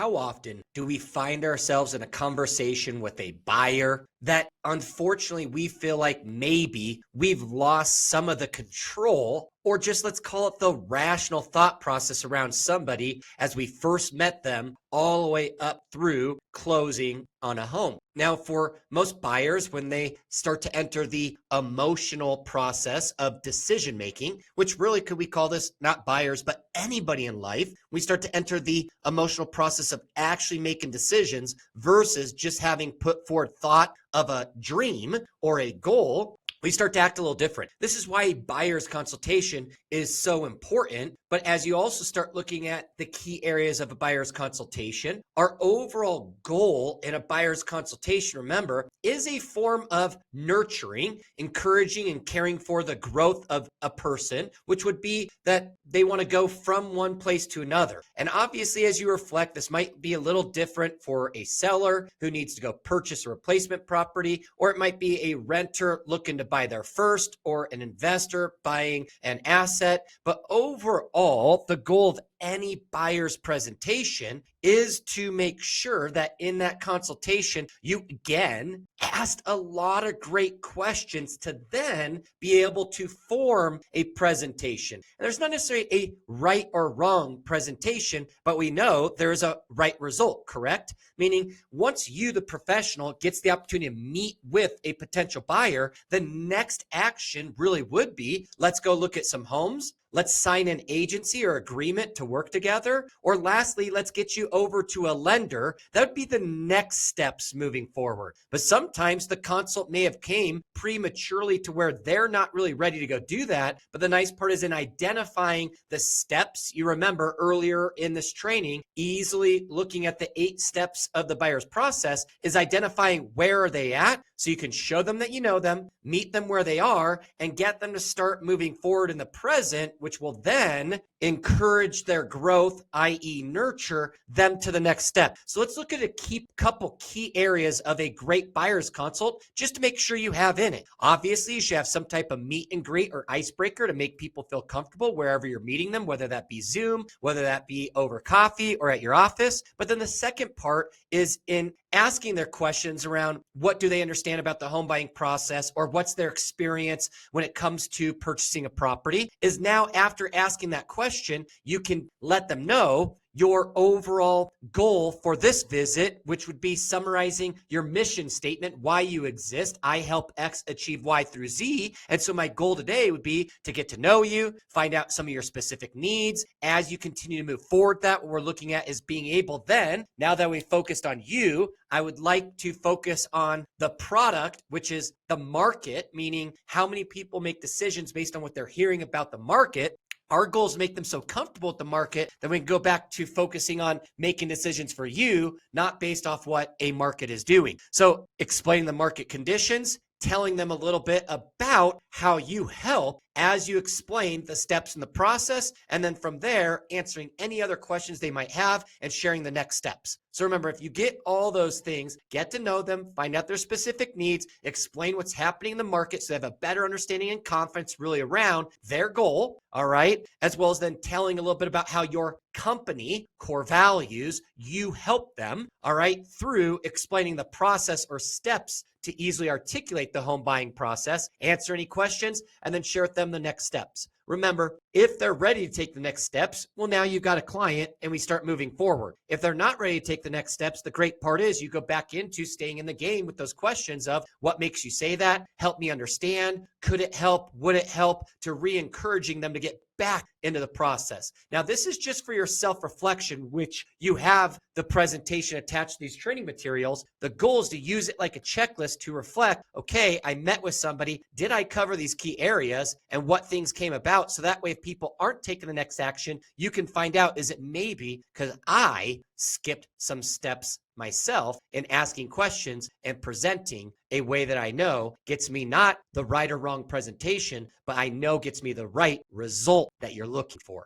How often do we find ourselves in a conversation with a buyer that unfortunately we feel like maybe we've lost some of the control, or just let's call it the rational thought process around somebody as we first met them all the way up through closing on a home? Now, for most buyers, when they start to enter the emotional process of decision making, which really could we call this not buyers, but anybody in life, we start to enter the emotional process of actually making decisions versus just having put forward thought of a dream or a goal. We start to act a little different. This is why a buyer's consultation is so important. But as you also start looking at the key areas of a buyer's consultation, our overall goal in a buyer's consultation, remember, is a form of nurturing, encouraging, and caring for the growth of a person, which would be that they want to go from one place to another. And obviously, as you reflect, this might be a little different for a seller who needs to go purchase a replacement property, or it might be a renter looking to buy their first, or an investor buying an asset. But overall, the goal of any buyer's presentation is to make sure that in that consultation, you again asked a lot of great questions to then be able to form a presentation. And there's not necessarily a right or wrong presentation, but we know there's a right result, correct? Meaning once you, the professional, gets the opportunity to meet with a potential buyer, the next action really would be, let's go look at some homes. Let's sign an agency or agreement to work together. Or lastly, let's get you over to a lender. That would be the next steps moving forward. But sometimes the consult may have came prematurely to where they're not really ready to go do that. But the nice part is in identifying the steps. You remember earlier in this training, easily looking at the 8 steps of the buyer's process is identifying where are they at. So you can show them that you know them, meet them where they are, and get them to start moving forward in the present, which will then encourage their growth, i.e. nurture them to the next step. So let's look at a couple key areas of a great buyer's consult just to make sure you have in it. Obviously, you should have some type of meet and greet or icebreaker to make people feel comfortable wherever you're meeting them, whether that be Zoom, whether that be over coffee or at your office. But then the second part is in asking their questions around what do they understand about the home buying process, or what's their experience when it comes to purchasing a property. Is now after asking that question, you can let them know your overall goal for this visit, which would be summarizing your mission statement, why you exist. I help X achieve Y through Z. And so my goal today would be to get to know you, find out some of your specific needs. As you continue to move forward, that what we're looking at is being able then, now that we focused on you, I would like to focus on the product, which is the market, meaning how many people make decisions based on what they're hearing about the market. Our goal is to make them so comfortable with the market that we can go back to focusing on making decisions for you, not based off what a market is doing. So explaining the market conditions, telling them a little bit about how you help as you explain the steps in the process, and then from there, answering any other questions they might have and sharing the next steps. So remember, if you get all those things, get to know them, find out their specific needs, explain what's happening in the market so they have a better understanding and confidence really around their goal, all right? As well as then telling a little bit about how your company, core values, you help them, all right, through explaining the process or steps to easily articulate the home buying process, answer any questions, and then share with them the next steps. Remember, if they're ready to take the next steps, well, now you've got a client and we start moving forward. If they're not ready to take the next steps, the great part is you go back into staying in the game with those questions of what makes you say that? Help me understand. Could it help? Would it help? To re-encouraging them to get back into the process. Now, this is just for your self-reflection, which you have the presentation attached to these training materials. The goal is to use it like a checklist to reflect, okay, I met with somebody. Did I cover these key areas and what things came about? So that way, if people aren't taking the next action, you can find out, is it maybe because I skipped some steps myself in asking questions and presenting a way that I know gets me not the right or wrong presentation, but I know gets me the right result that you're looking for.